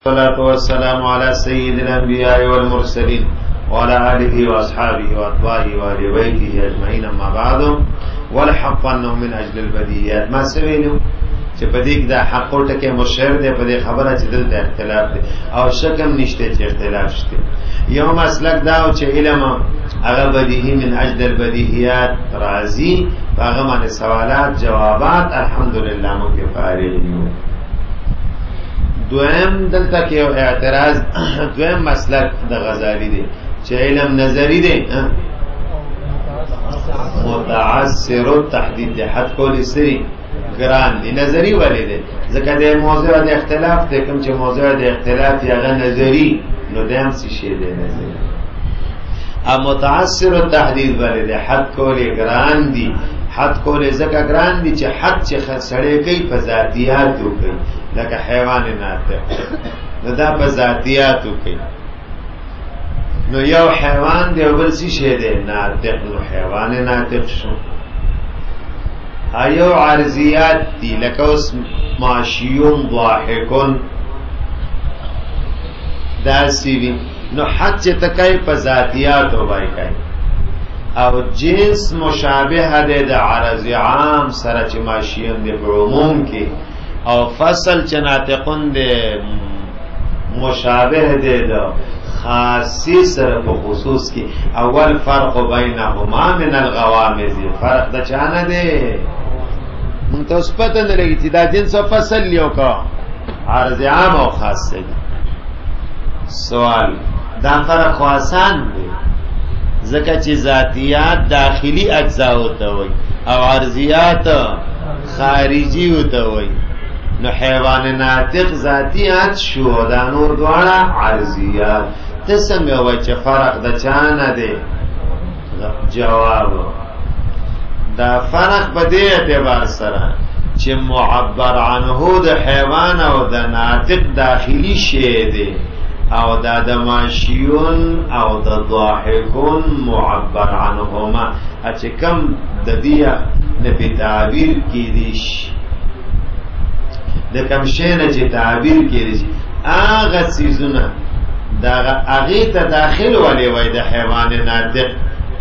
والصلاة والسلام على سيد الأنبياء والمرسلين وعلى آله وأصحابه وأتباعه وأهل بيته أجمعين أما بعد والحق أنه من أجل البديهيات ما سوينو چې په دې کې دا حق ټکي مشهور دی په دې خبره چې دلته اختلاف دی او شکم نشته چې اختلاف شته یو مسلک دا او چې علم هغه بدیهی من اجل البدیهیات راضی هغه باندې سوالات جوابات الحمدلله مو کې فارغ یو دویم دلته کې یو اعتراض دویم مسلک د غزالی دی چې علم نظری دی متعسر التحديد دی حد کولی سری ګران دی نظری ولی دی ځکه د موضوع د اختلاف دی کوم چې موضوع د اختلاف هغه نظری نو دیم څه شی دی نظری ا متعسر التحديد ولی دی حد کولی ګران دی حد کولی ځکه ګران دی چې حد چې خسړې کوي په ذاتیات کوي لکه حیوان ناطق نو دا په ذاتیات کوي نو یو حیوان دی او بل څه شی دی ناطق نو حیوان ناطق شو ایو عرضیات دی لکه اوس ماشیون ضاحکون دا سیوی نو حد چې تکای په ذاتیات وبای کوي او جنس مشابه دی د عرض عام سره چې ماشیون دی په عموم کې او فصل چې ناطقون دی مشابه دی د خاصی سره په خصوص کې اول فرق بینهما من الغوامض فرق د چانه دی مونږ ته پته نه لګی چې دا جنس او فصل یو کا عرض عام او خاص دی سوال دا فرق خو آسان دی ځکه چې ذاتیات داخلي اجزا وته وي او عرضیات خارجي وته وي نو حیوان ناطق ذاتیات شو دا نور دواړه عرضیات ته څنګه وای چې فرق د چانه دی جواب دا فرق په دې اعتبار سره چې معبر عنه د حیوان او د ناطق داخلي شی دی او دا د ماشیون او د ضاحکون معبر عنهما چې کم د دې نه په تعبیر کې دي د کم شی نه چې تعبیر کې دي هغه سيزونه دا هغه ته داخل ولې وای د حیوان ناطق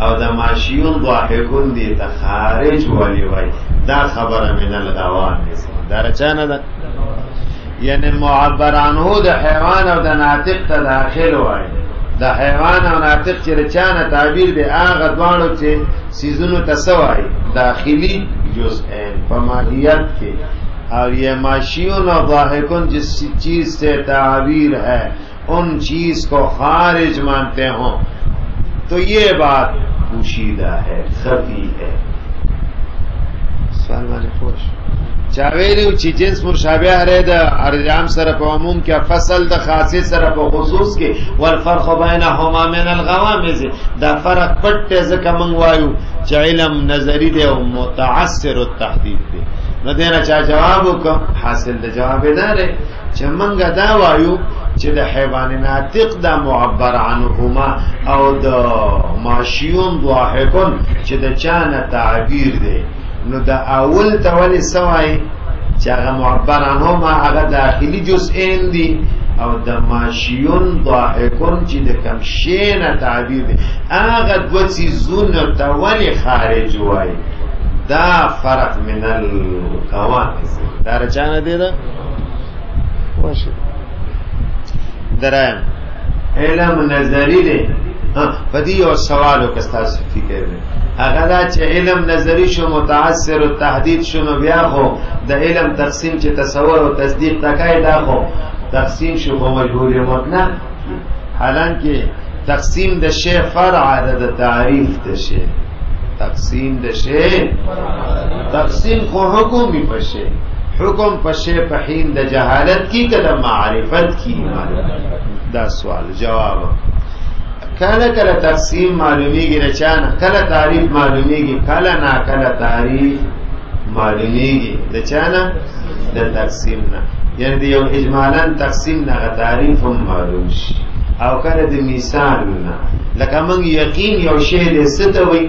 او د ماشیون ضاحکون دي ته خارج ولې وای دا خبره من الغوامض دا رچانه ده یعنی معبر عنه د حیوان او د ناطق ته داخل وای د حیوان او ناطق چې رچانه تعبیر دی هغه دوانو چې سيزونو تسوای داخلي جزئین په ماهیت کې اور یہ ماشیون اور ضاحکون جس چیز سے تعبیر ہے ان چیز کو خارج مانتے ہوں تو یہ بات پوشیدہ ہے خفی ہے سوال باندې خوش چاویلو چې جنس مشابه لري د ارجام سره په عموم کې فصل د خاصه سره په خصوص کې والفرق بینهما من الغوامض دا فرق پټ ځکه مونږ وایو چې علم نظری دی او متعسر التحديد دی نو دینا چا جواب وکم حاصل د جواب داره چې مونږ دا وایو چې د حیوان ناطق دا معبر عنهما او د ماشیون ضاحکون چې د چانه تعبیر دی نو دا اول تولی سوای چې هغه معبر عنهما هغه داخلي جزئین دي او د ماشیون ضاحکون چې د کم شی نه تعبیر دی هغه دوه چیزونه تولی خارج وای دا فرق من الغوامض دا رچانه دی دا واشه درائم علم نظری دی فدی او سوالو کستاس فکر دی اگر دا چې علم نظری شو متعسر التحديد شنو بیا خو د علم تقسیم چې تصور او تصدیق تکای دا خو تقسیم شو په مجهول مطلق حالانکه تقسیم د شی فرع د تعریف د شی تقسیم د شی تقسیم خو حکمی پشه حکم پشه په حین د جهالت کی کله معرفت کی دا سوال جواب کله کله تقسیم معلومیږي رچانه کله تعریف معلومیږي کله نا کله تعریف معلومیږي رچانه د تقسیم نه یعنی د یو اجمالا تقسیم نه تعریف هم معلوم شي او کله د مثال نه لکه موږ یقین یو شی د ستوي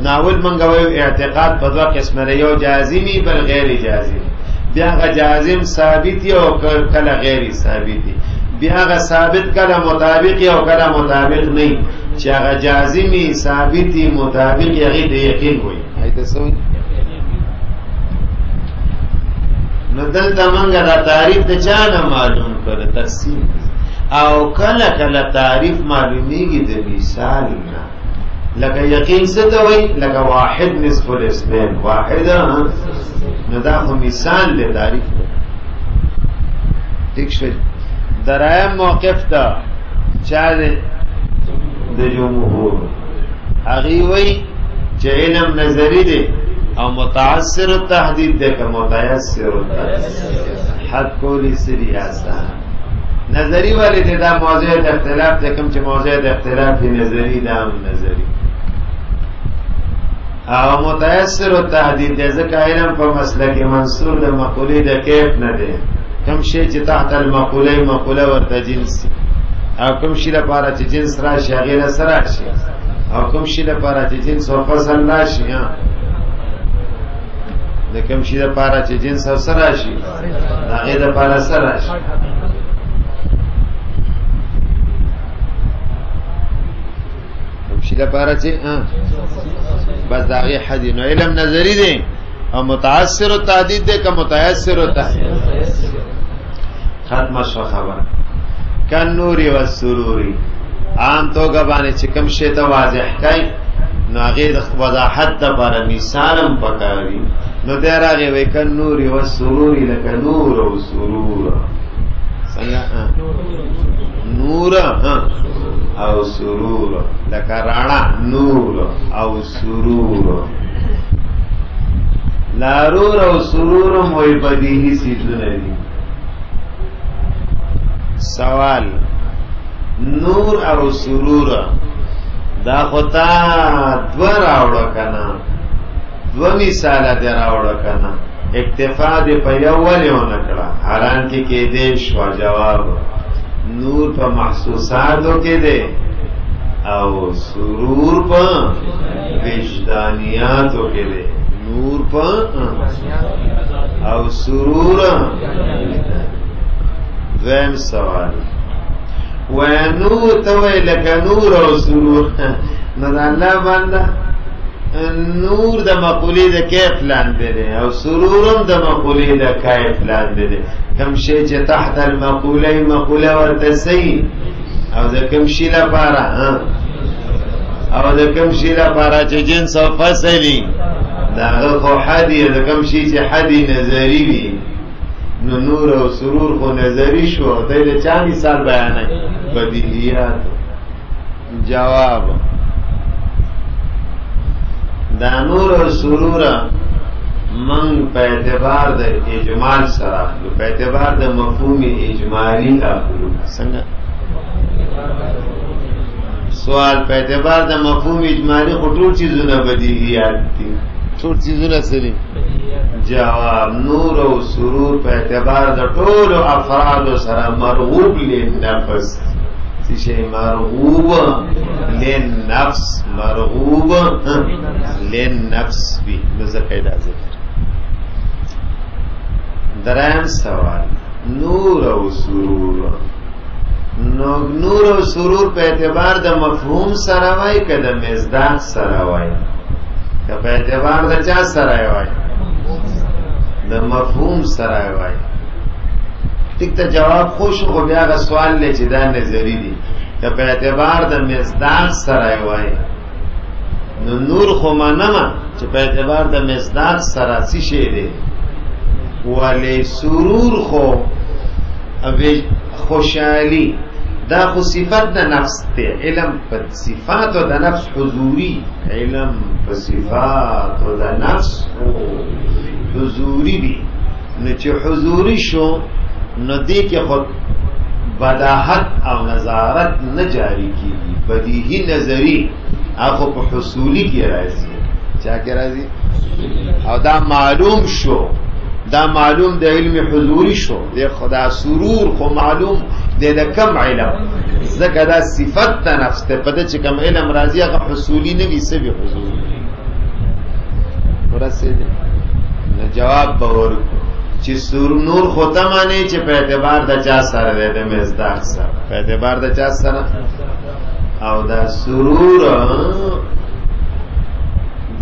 ناول موږ وایو اعتقاد په دوه قسمه یو جازمی بل غیر جازمی بیا غ جازم ثابت او کله غیر ثابت بیا هغه ثابت کله مطابق او کله مطابق نه چې هغه جازمي ثابتي مطابق هغه د یقین وي ایته سوي نو دلته مونږه دا تعریف د چا نه معلوم کړه تقسیم او کله کله تعریف معلومیږي د مثال نه لکه یقین څه ته وایي لکه واحد نصف الاثنين واحد نو دا خو مثال له تعریف ٹھیک شو درایم موقف ته چا د جمهور هغه وایي چې علم نظری دی او متعثر التحدید ده که متیسر التحدید حد کولی سری آسان نظری والی ده دا موضوع ده اختلاف ده کم چه موضوع ده اختلاف نظری ده هم نظری او متیسر التحدید ده ذکر علم پا مسلک منصور ده مقولی ده کیف نده کم شی چه تحت المقولی مقوله ورطا جنسی او کم شی لپاره چه جنس راشی غیر سراشی او کم شی لپاره چه جنس و فصل راشی د کوم شي د پاره چې جنس او سره شي هغه د پاره سره شي کوم شي د پاره چې بس داغه حدی نو علم نظری دی او متعثر او تعدید دی که متیسر او تعدید ختم شو خبر کن نوری و سروری عام توګه باندې چې کوم شی ته واضح کای نو هغه د وضاحت لپاره مثالم پکاري نو دراغه وکن نور او سرور لک نور او سرور څنګه نور او سرور لک رانا نور او سرور لارور او سرور موي بدیهی سیدونه دي سوال نور او سرور دا خطا دور راوڑا کنا دو مثال دے راوڑا کنا اکتفا دے پا یولی اونکڑا حالان کی دیش و جواب نور پا محسوساتو کے دے او سرور پا وجدانیاتو کے دے نور پا او سرور دویم سوال وَنُور توي لك نور او سرور نو دا الله باندې نور د مقولې د کیف لاندې دی او سرورم د مقولې د کیف لاندې دی کوم شی چې تحت المقولې مقوله ورته سي او د کوم شی لپاره او د کوم شی لپاره چې جنس او فصلی دا خو حدی د کوم شی چې حدی نظری وي نو نور او سرور خو نظری شو دایله چا مثال بیانای بدیهیات جواب دا نور او سرور من په اعتبار د اجمال سره په اعتبار د مفهوم اجمالی اخلو څنګه سوال په اعتبار د مفهوم اجمالی خو ټول چیزونه بدیهیات دي ټول چیزونه سری جواب نور او سرور په اعتبار د ټول افراد سره مرغوب لنفس شي مرغوب لنفس مرغوب لنفس بي مزقیدا ذکر درام سوال نور او سرور نور او سرور په اعتبار د مفهوم سره وای کده مصداق سره وای که په اعتبار د چا سره وای د مفهوم سره وای ټیک ته جواب خوش خو بیا غ سوال لې چې دا نظری دي که په اعتبار د مصداق سره وای نو نور خو منما چې په اعتبار د مصداق سره څه شی دی ولی سرور خو خوشحالی دا خو صفت د نفس ته علم په صفات د نفس حضوری علم په صفات د نفس حضوری دی نو چې حضوری شو نو دی کې خود بداحت او نظارت نه جاری کیږي بدیهی نظری هغه په حصولی کې راځي چا کې راځي او دا معلوم شو دا معلوم د علم حضوری شو د خدا سرور خو معلوم د کم علم زکه دا صفت د نفس ته پد چې کم علم راځي هغه حصولی نه وي سبي حضور ورسېږي نو جواب به ورکړو چې نور خو ته مانی چې په اعتبار د چا سره دی د مصداق سره په اعتبار د چا سره او دا سرور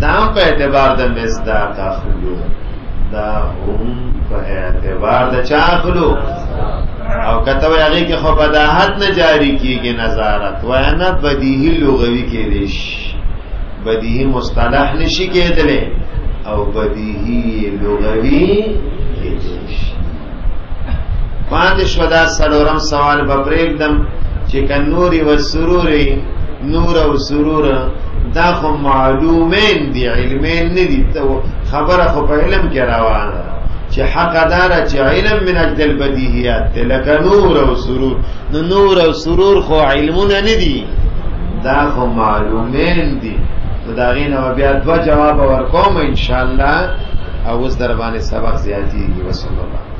دا په اعتبار د مصداق اخلو دا هم په اعتبار د چا اخلو او کته وی هغه کې خو بداحت نه جاری کیږي نظارت وانه بدیهی لغوی کې دیش بدیهی مصطلح نشي کېدلې او بدیهی لغوی کې دیش باندې شو دا سلورم سوال به پرېږدم چې کنوري و سروري نور او سرور دا خو معلومین دی علمین ندی خبره خو په علم کې روانه چې حق داره چې علم من اجل البدیهیات لکه نور او سرور نور او سرور خو علمونه ندي دا خو معلومین دی دا غینه بیا دوا جواب ورکوم ان شاء الله او اوس در باندې سبق زیاتیږي وصلی الله